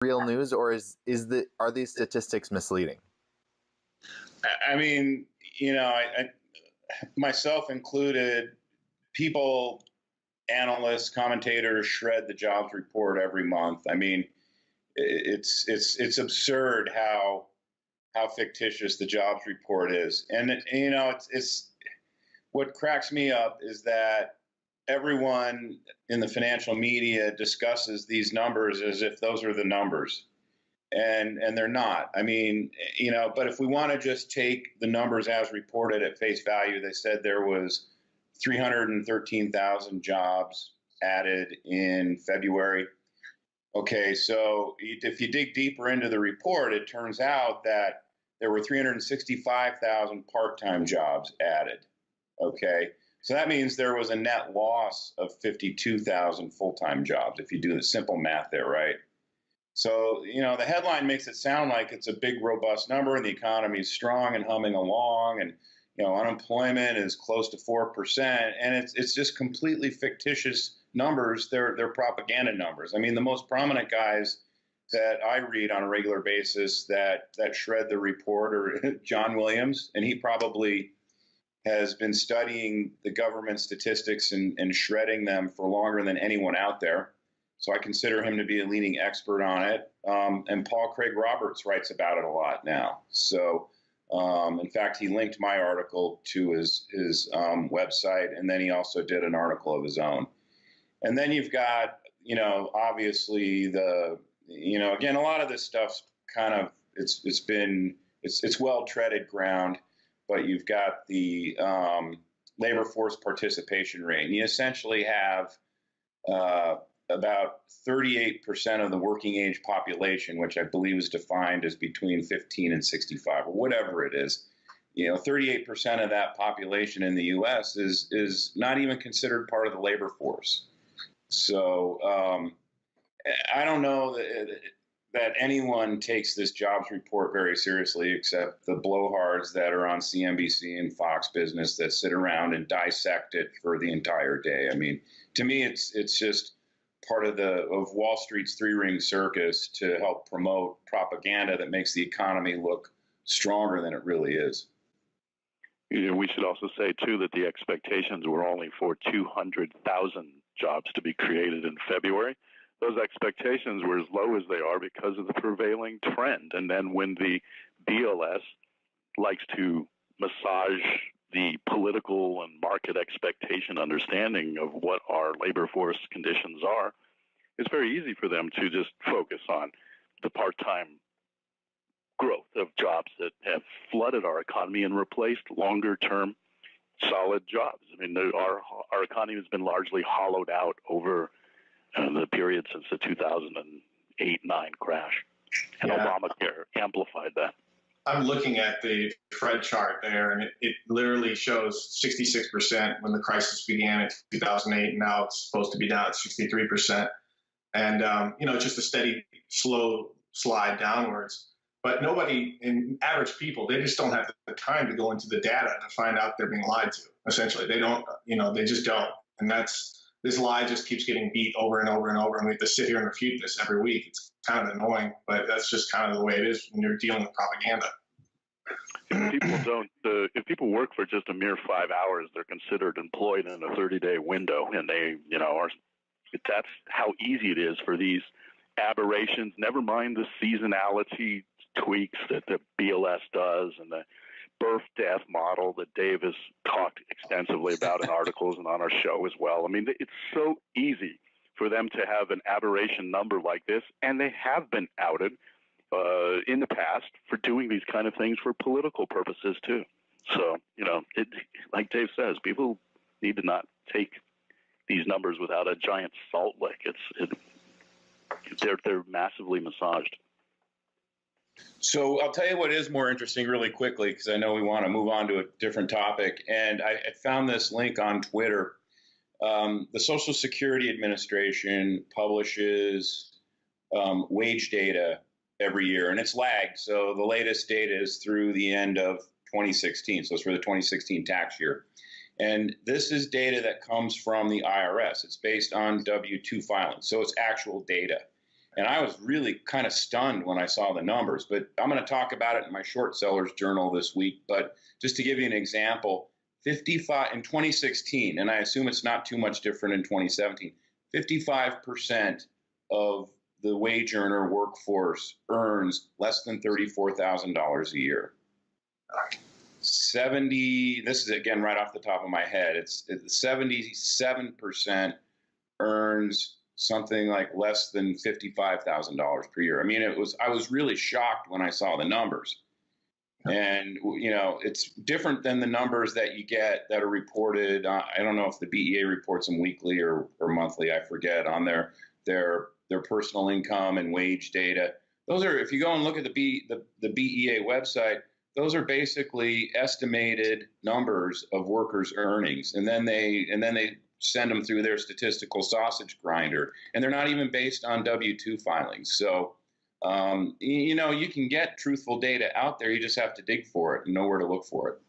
real news, or are these statistics misleading? I mean, I myself included, people, analysts, commentators shred the jobs report every month. I mean, it's absurd how fictitious the jobs report is, and it's what cracks me up is that everyone in the financial media discusses these numbers as if those are the numbers, and they're not. I mean, but if we want to just take the numbers as reported at face value, they said there was 313,000 jobs added in February. Okay, so if you dig deeper into the report, it turns out that there were 365,000 part-time jobs added. Okay, so that means there was a net loss of 52,000 full-time jobs, if you do the simple math there, right? So, the headline makes it sound like it's a big, robust number and the economy is strong and humming along, and, unemployment is close to 4%. And it's just completely fictitious numbers. They're propaganda numbers. I mean, the most prominent guys that I read on a regular basis that shred the report are John Williams, and he probably has been studying the government statistics and shredding them for longer than anyone out there. So I consider him to be a leading expert on it. And Paul Craig Roberts writes about it a lot now. So, in fact, he linked my article to his website, and then he also did an article of his own. And then you've got, obviously again, a lot of this stuff's kind of, it's well-treaded ground, but you've got the labor force participation rate. And you essentially have about 38% of the working age population, which I believe is defined as between 15 and 65 or whatever it is. 38% of that population in the U.S. is not even considered part of the labor force. So I don't know that anyone takes this jobs report very seriously, except the blowhards that are on CNBC and Fox Business that sit around and dissect it for the entire day. I mean, to me, it's just part of Wall Street's three-ring circus to help promote propaganda that makes the economy look stronger than it really is. We should also say, too, that the expectations were only for 200,000 jobs to be created in February. Those expectations were as low as they are because of the prevailing trend. And then when the BLS likes to massage the political and market expectation understanding of what our labor force conditions are, it's very easy for them to just focus on the part-time growth of jobs that have flooded our economy and replaced longer-term solid jobs. I mean, our economy has been largely hollowed out over the period since the 2008-9 crash, and Obamacare amplified that. I'm looking at the Fred chart there, and it literally shows 66% when the crisis began in 2008, and now it's supposed to be down at 63%. And, just a steady, slow slide downwards. But nobody, in average people, they just don't have the time to go into the data to find out they're being lied to, essentially. They don't, they just don't. And this lie just keeps getting beat over and over and over, and we have to sit here and refute this every week. It's kind of annoying, but that's just kind of the way it is when you're dealing with propaganda. If people work for just a mere 5 hours, they're considered employed in a 30-day window, and they, that's how easy it is for these aberrations. Never mind the seasonality tweaks that the BLS does and the birth-death model that Dave has talked extensively about in articles and on our show as well. I mean, it's so easy for them to have an aberration number like this, and they have been outed in the past for doing these kind of things for political purposes too. So, like Dave says, people need to not take these numbers without a giant salt lick. They're massively massaged. So I'll tell you what is more interesting really quickly, because I know we want to move on to a different topic. And I found this link on Twitter. The Social Security Administration publishes wage data every year, and it's lagged. So the latest data is through the end of 2016. So it's for the 2016 tax year. And this is data that comes from the IRS. It's based on W-2 filings. So it's actual data. And I was really kind of stunned when I saw the numbers, but I'm going to talk about it in my short sellers journal this week. But just to give you an example, 55 in 2016, and I assume it's not too much different in 2017, 55% of the wage earner workforce earns less than $34,000 a year. 70, this is again right off the top of my head, it's 77% earns something like less than $55,000 per year. I mean, I was really shocked when I saw the numbers. And, you know, it's different than the numbers that you get that are reported. I don't know if the BEA reports them weekly or monthly, I forget, on their personal income and wage data. Those are, if you go and look at the BEA website, those are basically estimated numbers of workers' earnings. And then they send them through their statistical sausage grinder, and they're not even based on W-2 filings. So, you know, you can get truthful data out there. You just have to dig for it and know where to look for it.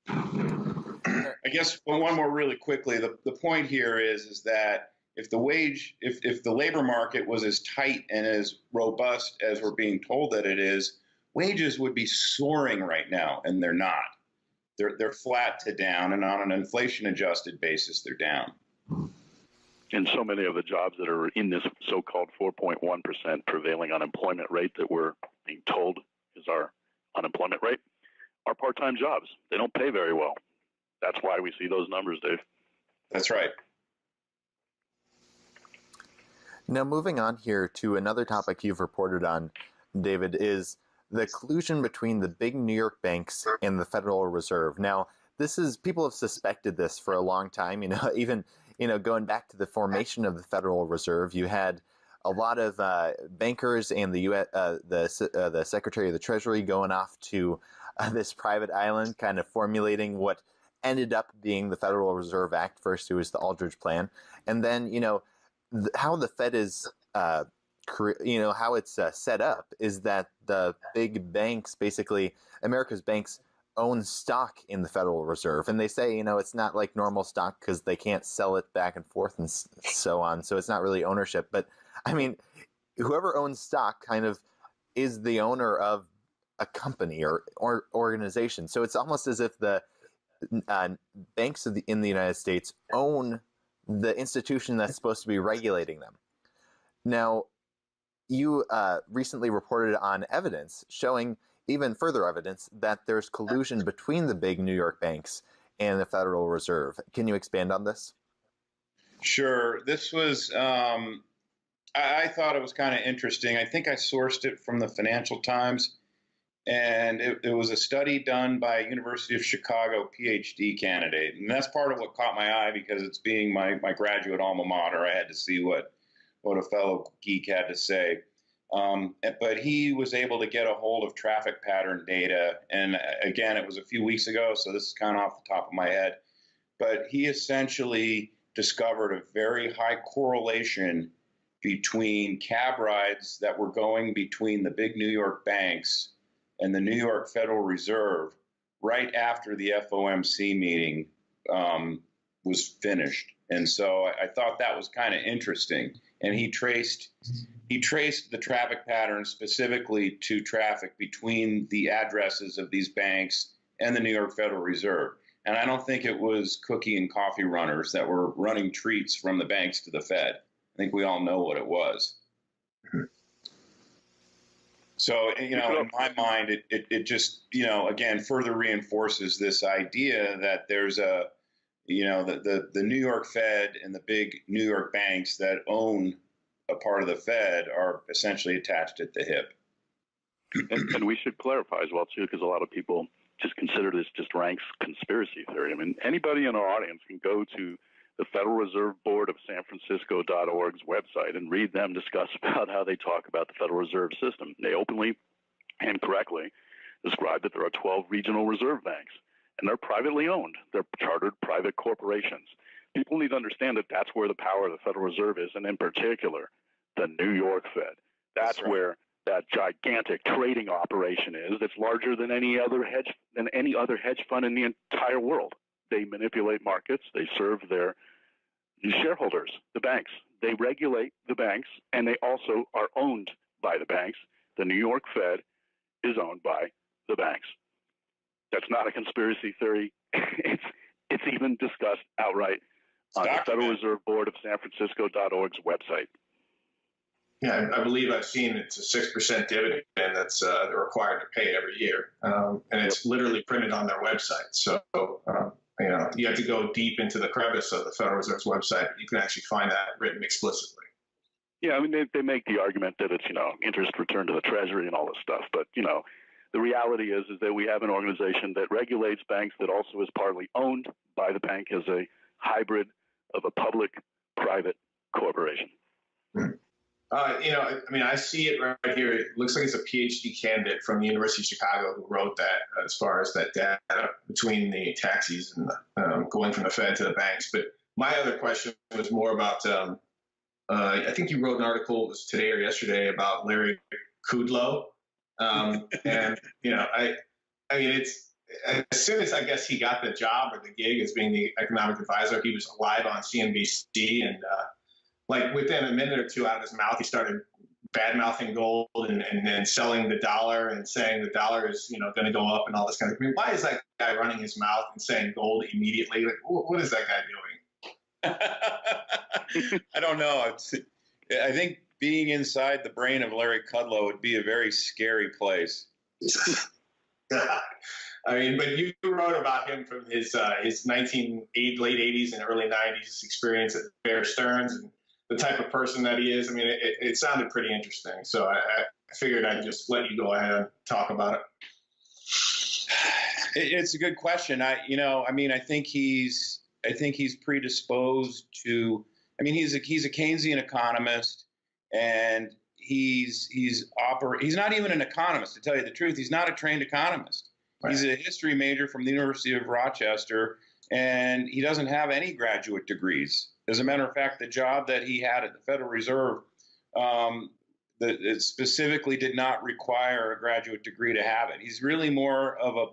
I guess one more really quickly. The point here is that if the labor market was as tight and as robust as we're being told that it is, wages would be soaring right now, and they're not. They're flat to down, and on an inflation-adjusted basis, they're down. And so many of the jobs that are in this so-called 4.1% prevailing unemployment rate that we're being told is our unemployment rate are part-time jobs. They don't pay very well. That's why we see those numbers, Dave. That's right. Now, moving on here to another topic you've reported on, David, is the collusion between the big New York banks and the Federal Reserve. Now, people have suspected this for a long time, even going back to the formation of the Federal Reserve. You had a lot of bankers and the Secretary of the Treasury going off to this private island, kind of formulating what ended up being the Federal Reserve Act. First, it was the Aldrich Plan. And then, how the Fed is how it's set up is that the big banks, basically America's banks, own stock in the Federal Reserve. And they say, it's not like normal stock because they can't sell it back and forth and so on. So it's not really ownership. But I mean, whoever owns stock kind of is the owner of a company or organization. So it's almost as if the banks in the United States own the institution that's supposed to be regulating them. Now, you recently reported on evidence showing even further evidence that there's collusion between the big New York banks and the Federal Reserve. Can you expand on this? Sure. This was, I thought it was kind of interesting. I think I sourced it from the Financial Times, and it was a study done by a University of Chicago PhD candidate. And that's part of what caught my eye, because it's being my graduate alma mater. I had to see what a fellow geek had to say. But he was able to get a hold of traffic pattern data. And again, it was a few weeks ago, so this is kind of off the top of my head. But he essentially discovered a very high correlation between cab rides that were going between the big New York banks and the New York Federal Reserve right after the FOMC meeting was finished. And so I thought that was kind of interesting. And he traced the traffic patterns specifically to traffic between the addresses of these banks and the New York Federal Reserve. And I don't think it was cookie and coffee runners that were running treats from the banks to the Fed. I think we all know what it was. So, in my mind, it just, again, further reinforces this idea that there's the New York Fed and the big New York banks that own a part of the Fed are essentially attached at the hip. And we should clarify as well, too, because a lot of people just consider this just ranks conspiracy theory. I mean, anybody in our audience can go to the Federal Reserve Board of San Francisco.org's website and read them discuss about how they talk about the Federal Reserve System. They openly and correctly describe that there are 12 regional reserve banks, and they're privately owned. They're chartered private corporations. People need to understand that that's where the power of the Federal Reserve is, and in particular, the New York Fed. That's right. Where that gigantic trading operation is that's larger than any other hedge fund in the entire world. They manipulate markets. They serve their shareholders, the banks. they regulate the banks, and they also are owned by the banks. The New York Fed is owned by the banks. That's not a conspiracy theory. It's even discussed outright on the Federal Reserve Board of San Francisco.org's website. Yeah, I believe I've seen it's a 6% dividend that's they're required to pay every year, and it's literally printed on their website. So you have to go deep into the crevice of the Federal Reserve's website. You can actually find that written explicitly. Yeah, I mean they make the argument that it's interest return to the Treasury and all this stuff, but the reality is that we have an organization that regulates banks that also is partly owned by the bank as a hybrid of a public-private corporation. I see it right here. It looks like it's a PhD candidate from the University of Chicago who wrote that as far as that data between the taxis and going from the Fed to the banks. But my other question was more about, I think you wrote an article, it was today or yesterday, about Larry Kudlow. It's as soon as I guess he got the job or the gig as being the economic advisor, he was live on CNBC and within a minute or two out of his mouth, he started bad mouthing gold and then selling the dollar and saying the dollar is going to go up and all this kind of. I mean, why is that guy running his mouth and saying gold immediately? Like, what is that guy doing? I don't know. I think being inside the brain of Larry Kudlow would be a very scary place. I mean, but you wrote about him from his late 80s and early 90s experience at Bear Stearns and the type of person that he is. I mean, it sounded pretty interesting. So I figured I'd just let you go ahead and talk about it. It's a good question. I think he's predisposed to. I mean, he's a Keynesian economist, and he's not even an economist, to tell you the truth. He's not a trained economist. Right. He's a history major from the University of Rochester, and he doesn't have any graduate degrees. As a matter of fact, the job that he had at the Federal Reserve, it specifically did not require a graduate degree to have it. He's really more of a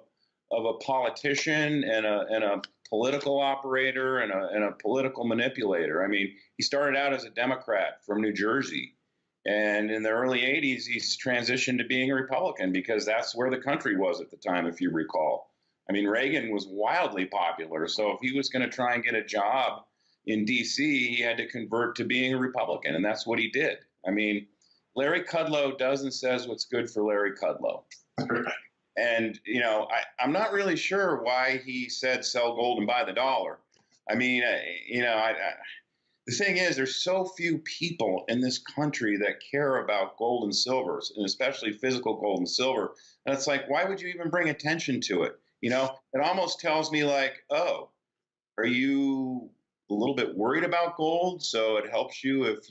politician and a political operator and a political manipulator. I mean, he started out as a Democrat from New Jersey, and in the early 80s, he's transitioned to being a Republican because that's where the country was at the time, if you recall. I mean, Reagan was wildly popular, so if he was going to try and get a job in D.C., he had to convert to being a Republican, and that's what he did. I mean, Larry Kudlow does and says what's good for Larry Kudlow. And, I'm not really sure why he said sell gold and buy the dollar. I mean, the thing is, there's so few people in this country that care about gold and silver, and especially physical gold and silver. And it's like, why would you even bring attention to it? It almost tells me like, oh, are you a little bit worried about gold, so it helps you if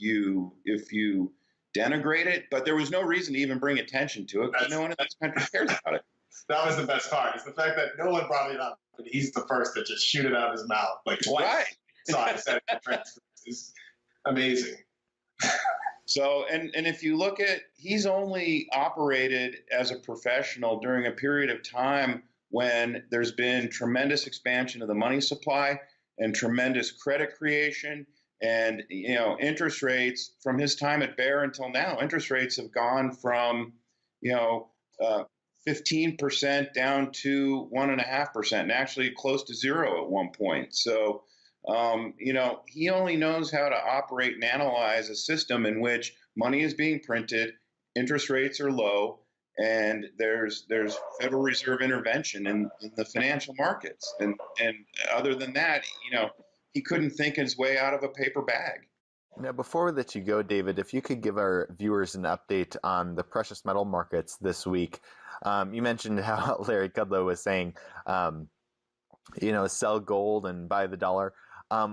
you denigrate it? But there was no reason to even bring attention to it because no one in this country cares about it. That was the best part, is the fact that no one brought it up, but he's the first to just shoot it out of his mouth like twice. Right. So I said it's amazing. So, and if you look at, he's only operated as a professional during a period of time when there's been tremendous expansion of the money supply and tremendous credit creation. And, interest rates from his time at Bear until now, interest rates have gone from, 15% down to 1.5%, and actually close to zero at one point. So, he only knows how to operate and analyze a system in which money is being printed, interest rates are low, and there's Federal Reserve intervention in the financial markets. And other than that, he couldn't think his way out of a paper bag. Now, before we let you go, David, if you could give our viewers an update on the precious metal markets this week. You mentioned how Larry Kudlow was saying, sell gold and buy the dollar.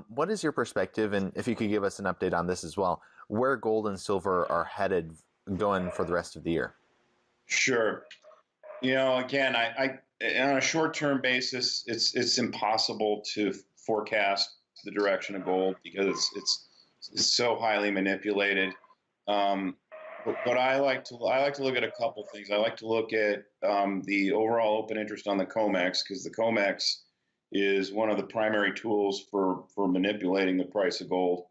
What is your perspective, and if you could give us an update on this as well, where gold and silver are headed going for the rest of the year? Sure. Again, I on a short-term basis, it's impossible to forecast the direction of gold because it's so highly manipulated. But I like to look at a couple things. I like to look at the overall open interest on the COMEX, because the COMEX is one of the primary tools for manipulating the price of gold.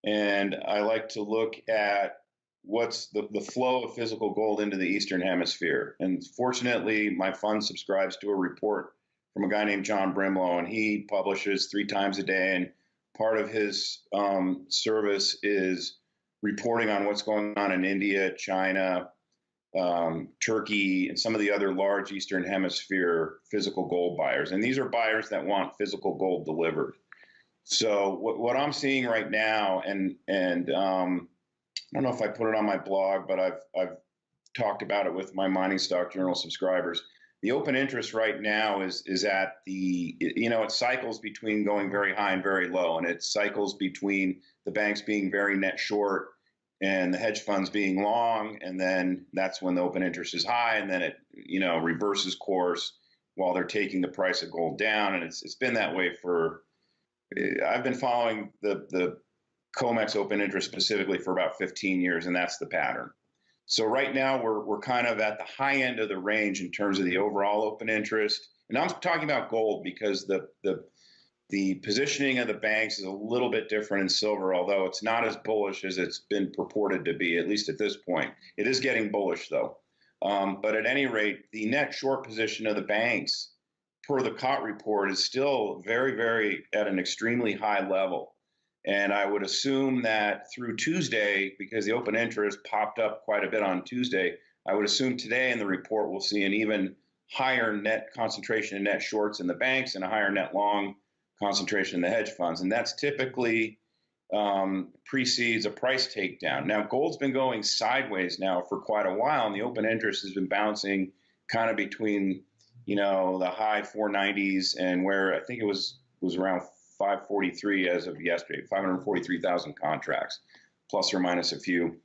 and I like to look at what's the flow of physical gold into the Eastern Hemisphere. And fortunately, my fund subscribes to a report from a guy named John Brimlow, and he publishes 3 times a day. And part of his service is reporting on what's going on in India, China, Turkey, and some of the other large Eastern Hemisphere physical gold buyers. And these are buyers that want physical gold delivered. So what I'm seeing right now, and I don't know if I put it on my blog, but I've talked about it with my Mining Stock Journal subscribers. The open interest right now is at the, it cycles between going very high and very low, and it cycles between the banks being very net short and the hedge funds being long, and then that's when the open interest is high, and then it reverses course while they're taking the price of gold down, and it's been that way for. I've been following the COMEX open interest specifically for about 15 years, and that's the pattern. So right now we're kind of at the high end of the range in terms of the overall open interest. And I'm talking about gold because the positioning of the banks is a little bit different in silver, although it's not as bullish as it's been purported to be, at least at this point. It is getting bullish, though. But at any rate, the net short position of the banks, per the COT report, is still very, very at an extremely high level. And I would assume that through Tuesday, because the open interest popped up quite a bit on Tuesday, I would assume today in the report we'll see an even higher net concentration in net shorts in the banks and a higher net long concentration in the hedge funds. And that's typically precedes a price takedown. Now, gold's been going sideways now for quite a while, and the open interest has been bouncing kind of between the high 490s and where I think it was around 543 as of yesterday, 543,000 contracts, plus or minus a few.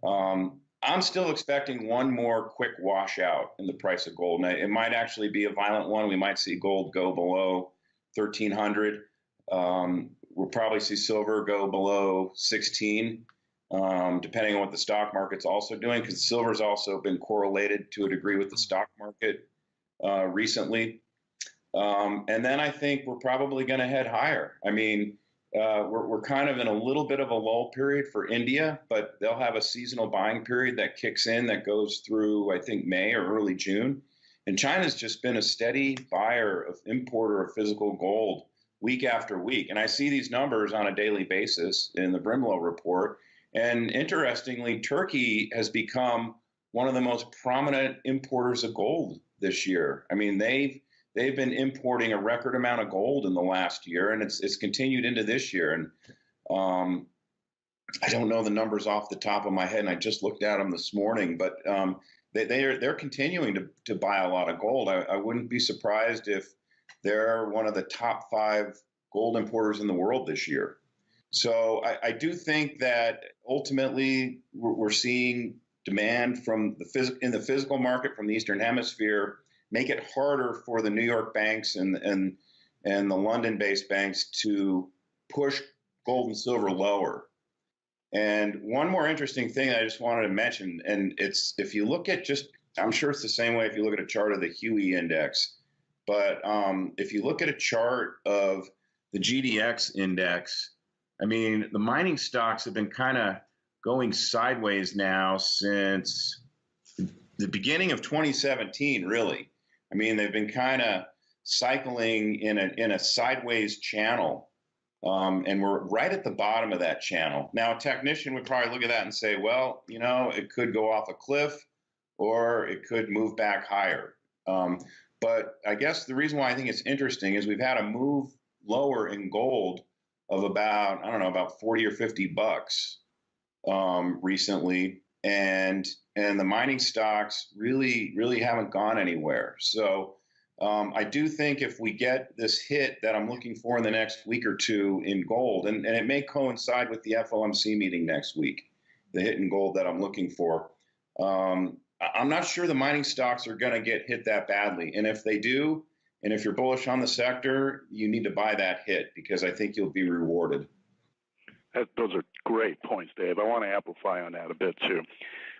I'm still expecting one more quick washout in the price of gold. Now, it might actually be a violent one. We might see gold go below 1,300. We'll probably see silver go below 16, depending on what the stock market's also doing, because silver's also been correlated to a degree with the stock market recently. And then I think we're probably going to head higher. I mean, we're kind of in a little bit of a lull period for India, but they'll have a seasonal buying period that kicks in that goes through, I think, May or early June. And China's just been a steady importer of physical gold week after week. And I see these numbers on a daily basis in the Brimlow report. And interestingly, Turkey has become one of the most prominent importers of gold this year. I mean, they've been importing a record amount of gold in the last year, and it's continued into this year. And I don't know the numbers off the top of my head, and I just looked at them this morning, but they're continuing to buy a lot of gold. I wouldn't be surprised if they're one of the top 5 gold importers in the world this year. So I do think that ultimately we're seeing demand from in the physical market from the Eastern Hemisphere make it harder for the New York banks and the London-based banks to push gold and silver lower. And one more interesting thing I just wanted to mention, and it's if you look at I'm sure it's the same way if you look at a chart of the Huey index, but if you look at a chart of the GDX index, I mean, the mining stocks have been kind of going sideways now since the beginning of 2017, really. I mean, they've been kind of cycling in a sideways channel, and we're right at the bottom of that channel. Now, a technician would probably look at that and say, well, it could go off a cliff or it could move back higher. But I guess the reason why I think it's interesting is we've had a move lower in gold of about 40 or 50 bucks recently. And the mining stocks really haven't gone anywhere. So I do think if we get this hit that I'm looking for in the next week or two in gold, and it may coincide with the FOMC meeting next week, the hit in gold that I'm looking for, I'm not sure the mining stocks are going to get hit that badly. And if they do, and if you're bullish on the sector, you need to buy that hit because I think you'll be rewarded. Those are great points, Dave. I want to amplify on that a bit, too.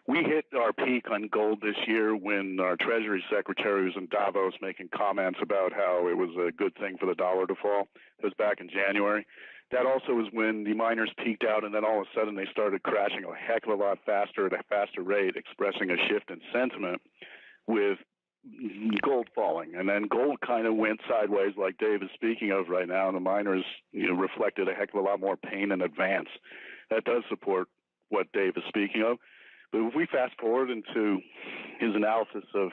We hit our peak on gold this year when our Treasury Secretary was in Davos making comments about how it was a good thing for the dollar to fall. It was back in January. that also was when the miners peaked out, and then all of a sudden they started crashing a heck of a lot faster at a faster rate, expressing a shift in sentiment with gold falling. And then gold kind of went sideways, like Dave is speaking of right now, and the miners reflected a heck of a lot more pain in advance. That does support what Dave is speaking of. But if we fast forward into his analysis of,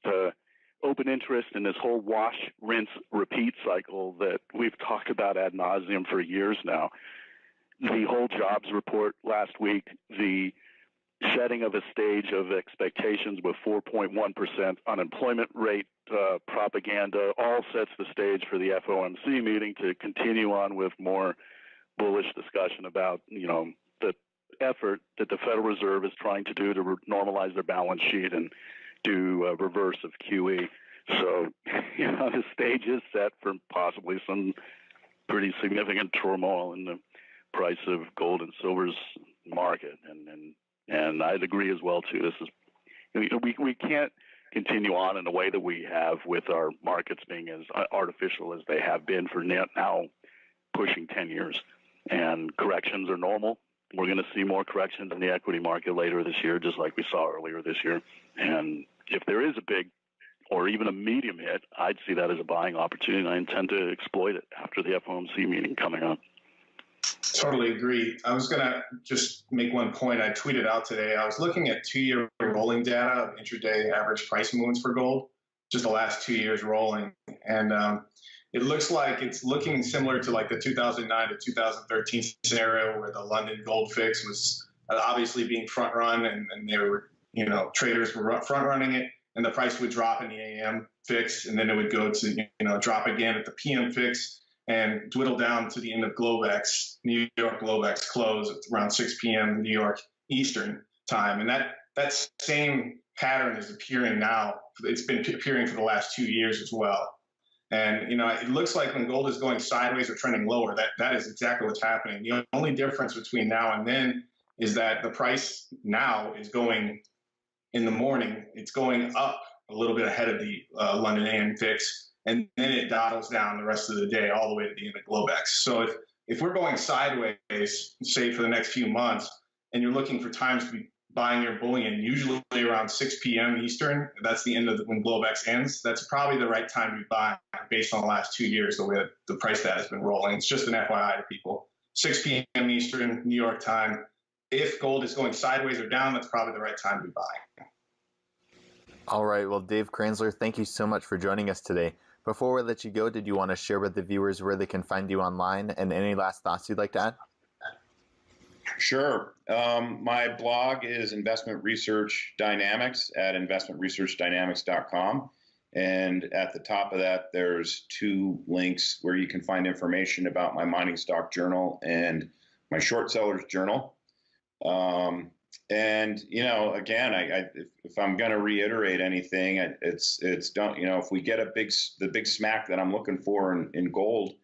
the open interest in this whole wash, rinse, repeat cycle that we've talked about ad nauseum for years now, the whole jobs report last week, the setting of a stage of expectations with 4.1% unemployment rate propaganda all sets the stage for the FOMC meeting to continue on with more bullish discussion about, the effort that the Federal Reserve is trying to do to normalize their balance sheet and do a reverse of QE. So, the stage is set for possibly some pretty significant turmoil in the price of gold and silver's market. And I'd agree as well, too. This is, we can't continue on in the way that we have with our markets being as artificial as they have been for now pushing 10 years. And corrections are normal. We're going to see more corrections in the equity market later this year, just like we saw earlier this year. And if there is a big or even a medium hit, I'd see that as a buying opportunity, and I intend to exploit it after the FOMC meeting coming up. Totally agree. I was going to just make one point. I tweeted out today. I was looking at 2-year rolling data of intraday average price movements for gold, just the last 2 years rolling. And it looks like it's looking similar to like the 2009 to 2013 scenario where the London gold fix was obviously being front run, and they were, traders were front running it, and the price would drop in the AM fix, and then it would go to, drop again at the PM fix and dwindle down to the end of Globex, New York Globex close at around 6 p.m. New York Eastern time. And that same pattern is appearing now. It's been appearing for the last 2 years as well. And, it looks like when gold is going sideways or trending lower, that is exactly what's happening. The only difference between now and then is that the price now is going in the morning. It's going up a little bit ahead of the London AM fix, and then it dawdles down the rest of the day all the way to the end of Globex. So if we're going sideways, say for the next few months, and you're looking for times to be buying your bullion, usually around 6 p.m. Eastern, that's the end of when Globex ends, that's probably the right time to be buying based on the last 2 years, the way that the price data has been rolling. It's just an FYI to people. 6 p.m. Eastern, New York time. If gold is going sideways or down, that's probably the right time to be buying. All right. Well, Dave Kranzler, thank you so much for joining us today. Before we let you go, did you want to share with the viewers where they can find you online and any last thoughts you'd like to add? Sure. My blog is Investment Research Dynamics at investmentresearchdynamics.com. And at the top of that, there's 2 links where you can find information about my mining stock journal and my short sellers journal. And, again, if I'm going to reiterate anything, it's don't, if we get the big smack that I'm looking for in gold,